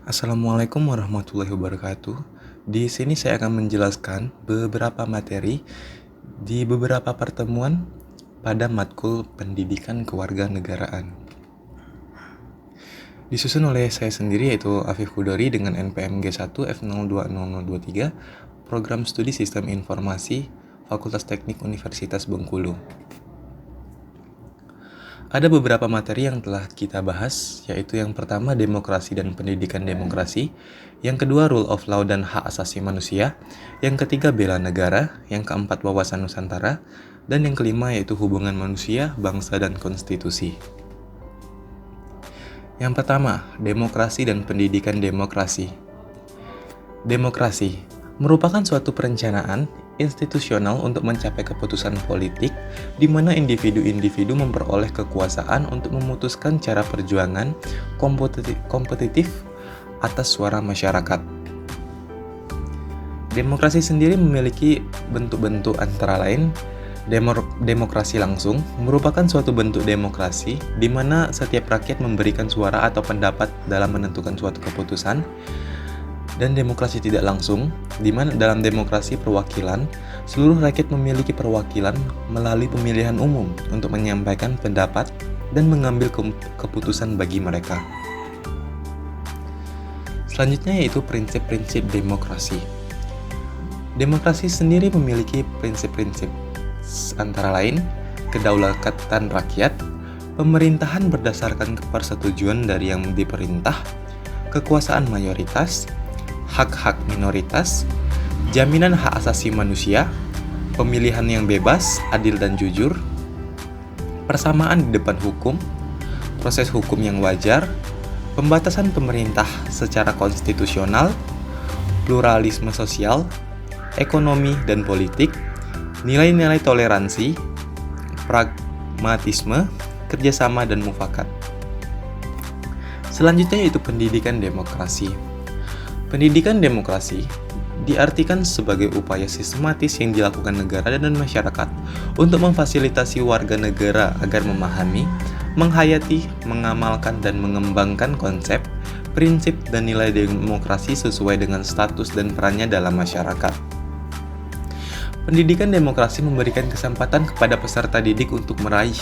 Assalamualaikum warahmatullahi wabarakatuh. Di sini saya akan menjelaskan beberapa materi di beberapa pertemuan pada matkul pendidikan kewarganegaraan. Disusun oleh saya sendiri yaitu Afif Kudori dengan NPM G1 F020023, Program Studi Sistem Informasi, Fakultas Teknik Universitas Bengkulu. Ada beberapa materi yang telah kita bahas, yaitu yang pertama demokrasi dan pendidikan demokrasi, yang kedua rule of law dan hak asasi manusia, yang ketiga bela negara, yang keempat wawasan Nusantara, dan yang kelima yaitu hubungan manusia, bangsa, dan konstitusi. Yang pertama, demokrasi dan pendidikan demokrasi. Demokrasi merupakan suatu perencanaan institusional untuk mencapai keputusan politik di mana individu-individu memperoleh kekuasaan untuk memutuskan cara perjuangan kompetitif atas suara masyarakat. Demokrasi sendiri memiliki bentuk-bentuk antara lain demokrasi langsung merupakan suatu bentuk demokrasi di mana setiap rakyat memberikan suara atau pendapat dalam menentukan suatu keputusan. Dan demokrasi tidak langsung, di mana dalam demokrasi perwakilan, seluruh rakyat memiliki perwakilan melalui pemilihan umum untuk menyampaikan pendapat dan mengambil keputusan bagi mereka. Selanjutnya yaitu prinsip-prinsip demokrasi. Demokrasi sendiri memiliki prinsip-prinsip antara lain kedaulatan rakyat, pemerintahan berdasarkan persetujuan dari yang diperintah, kekuasaan mayoritas, hak-hak minoritas, jaminan hak asasi manusia, pemilihan yang bebas, adil dan jujur, persamaan di depan hukum, proses hukum yang wajar, pembatasan pemerintah secara konstitusional, pluralisme sosial, ekonomi dan politik, nilai-nilai toleransi, pragmatisme, kerjasama dan mufakat. Selanjutnya yaitu pendidikan demokrasi. Pendidikan demokrasi diartikan sebagai upaya sistematis yang dilakukan negara dan masyarakat untuk memfasilitasi warga negara agar memahami, menghayati, mengamalkan, dan mengembangkan konsep, prinsip, dan nilai demokrasi sesuai dengan status dan perannya dalam masyarakat. Pendidikan demokrasi memberikan kesempatan kepada peserta didik untuk meraih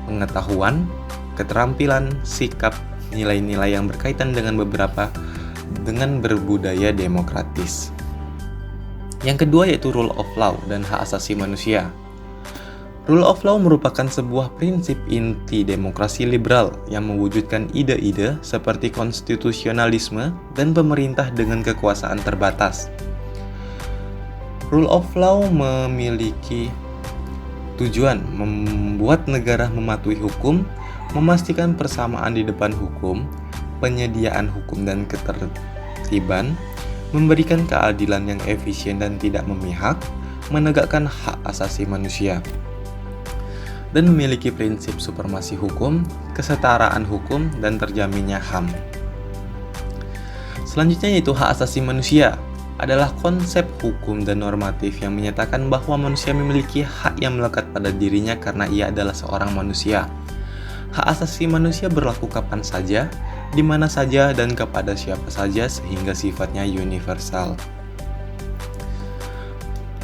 pengetahuan, keterampilan, sikap, nilai-nilai yang berkaitan dengan berbudaya demokratis. Yang kedua yaitu rule of law dan hak asasi manusia. Rule of law merupakan sebuah prinsip inti demokrasi liberal yang mewujudkan ide-ide seperti konstitusionalisme dan pemerintah dengan kekuasaan terbatas. Rule of law memiliki tujuan membuat negara mematuhi hukum, memastikan persamaan di depan hukum, penyediaan hukum dan ketertiban, memberikan keadilan yang efisien dan tidak memihak, menegakkan hak asasi manusia, dan memiliki prinsip supremasi hukum, kesetaraan hukum, dan terjaminnya HAM. Selanjutnya yaitu hak asasi manusia adalah konsep hukum dan normatif yang menyatakan bahwa manusia memiliki hak yang melekat pada dirinya karena ia adalah seorang manusia. Hak asasi manusia berlaku kapan saja, di mana saja, dan kepada siapa saja sehingga sifatnya universal.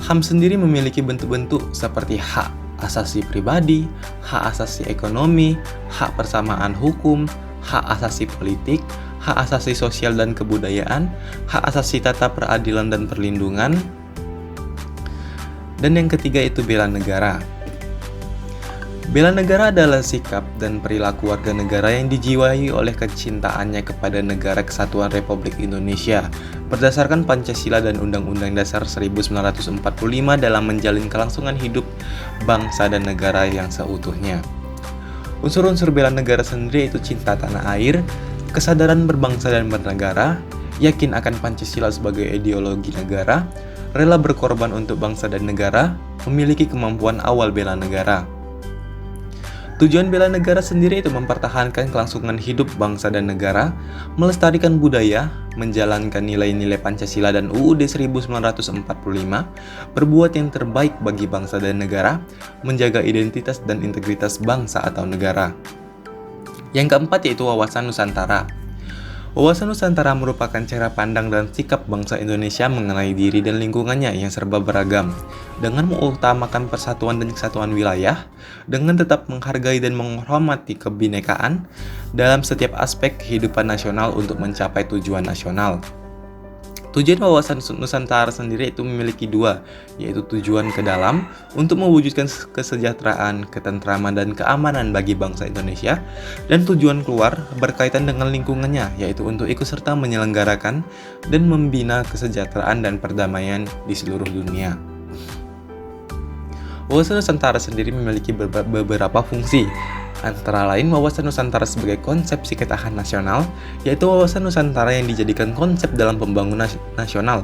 HAM sendiri memiliki bentuk-bentuk seperti hak asasi pribadi, hak asasi ekonomi, hak persamaan hukum, hak asasi politik, hak asasi sosial dan kebudayaan, hak asasi tata peradilan dan perlindungan, dan yang ketiga itu bela negara. Bela negara adalah sikap dan perilaku warga negara yang dijiwai oleh kecintaannya kepada Negara Kesatuan Republik Indonesia berdasarkan Pancasila dan Undang-Undang Dasar 1945 dalam menjalin kelangsungan hidup bangsa dan negara yang seutuhnya. Unsur-unsur bela negara sendiri itu cinta tanah air, kesadaran berbangsa dan bernegara, yakin akan Pancasila sebagai ideologi negara, rela berkorban untuk bangsa dan negara, memiliki kemampuan awal bela negara. Tujuan bela negara sendiri itu mempertahankan kelangsungan hidup bangsa dan negara, melestarikan budaya, menjalankan nilai-nilai Pancasila dan UUD 1945, berbuat yang terbaik bagi bangsa dan negara, menjaga identitas dan integritas bangsa atau negara. Yang keempat yaitu wawasan Nusantara. Wawasan Nusantara merupakan cara pandang dan sikap bangsa Indonesia mengenai diri dan lingkungannya yang serba beragam. Dengan mengutamakan persatuan dan kesatuan wilayah, dengan tetap menghargai dan menghormati kebinekaan dalam setiap aspek kehidupan nasional untuk mencapai tujuan nasional. Tujuan wawasan Nusantara sendiri itu memiliki dua, yaitu tujuan ke dalam untuk mewujudkan kesejahteraan, ketentraman, dan keamanan bagi bangsa Indonesia, dan tujuan keluar berkaitan dengan lingkungannya, yaitu untuk ikut serta menyelenggarakan dan membina kesejahteraan dan perdamaian di seluruh dunia. Wawasan Nusantara sendiri memiliki beberapa fungsi, antara lain wawasan Nusantara sebagai konsepsi ketahanan nasional, yaitu wawasan Nusantara yang dijadikan konsep dalam pembangunan nasional,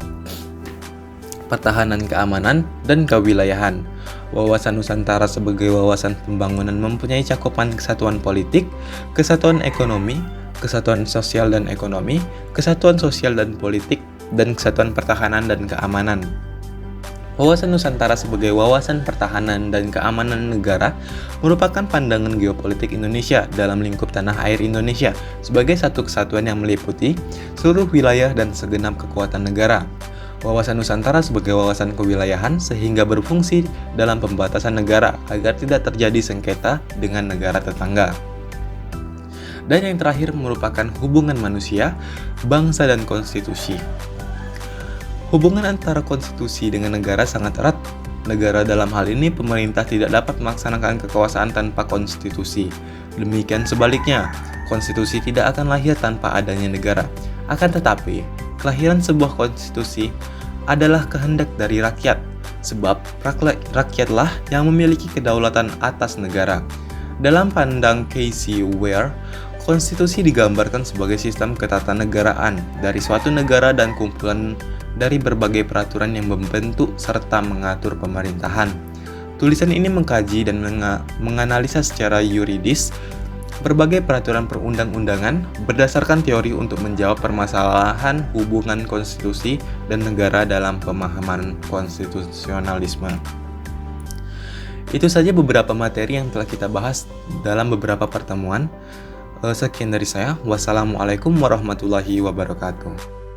pertahanan keamanan, dan kewilayahan. Wawasan Nusantara sebagai wawasan pembangunan mempunyai cakupan kesatuan politik, kesatuan ekonomi, kesatuan sosial dan ekonomi, kesatuan sosial dan politik, dan kesatuan pertahanan dan keamanan. Wawasan Nusantara sebagai wawasan pertahanan dan keamanan negara merupakan pandangan geopolitik Indonesia dalam lingkup tanah air Indonesia sebagai satu kesatuan yang meliputi seluruh wilayah dan segenap kekuatan negara. Wawasan Nusantara sebagai wawasan kewilayahan sehingga berfungsi dalam pembatasan negara agar tidak terjadi sengketa dengan negara tetangga. Dan yang terakhir merupakan hubungan manusia, bangsa, dan konstitusi. Hubungan antara konstitusi dengan negara sangat erat. Negara dalam hal ini pemerintah tidak dapat melaksanakan kekuasaan tanpa konstitusi. Demikian sebaliknya, konstitusi tidak akan lahir tanpa adanya negara. Akan tetapi, kelahiran sebuah konstitusi adalah kehendak dari rakyat, sebab rakyatlah yang memiliki kedaulatan atas negara. Dalam pandang Casey Ware, konstitusi digambarkan sebagai sistem ketatanegaraan dari suatu negara dan kumpulan dari berbagai peraturan yang membentuk serta mengatur pemerintahan. Tulisan ini mengkaji dan menganalisa secara yuridis berbagai peraturan perundang-undangan berdasarkan teori untuk menjawab permasalahan hubungan konstitusi dan negara dalam pemahaman konstitusionalisme. Itu saja beberapa materi yang telah kita bahas dalam beberapa pertemuan. Sekian dari saya. Wassalamualaikum warahmatullahi wabarakatuh.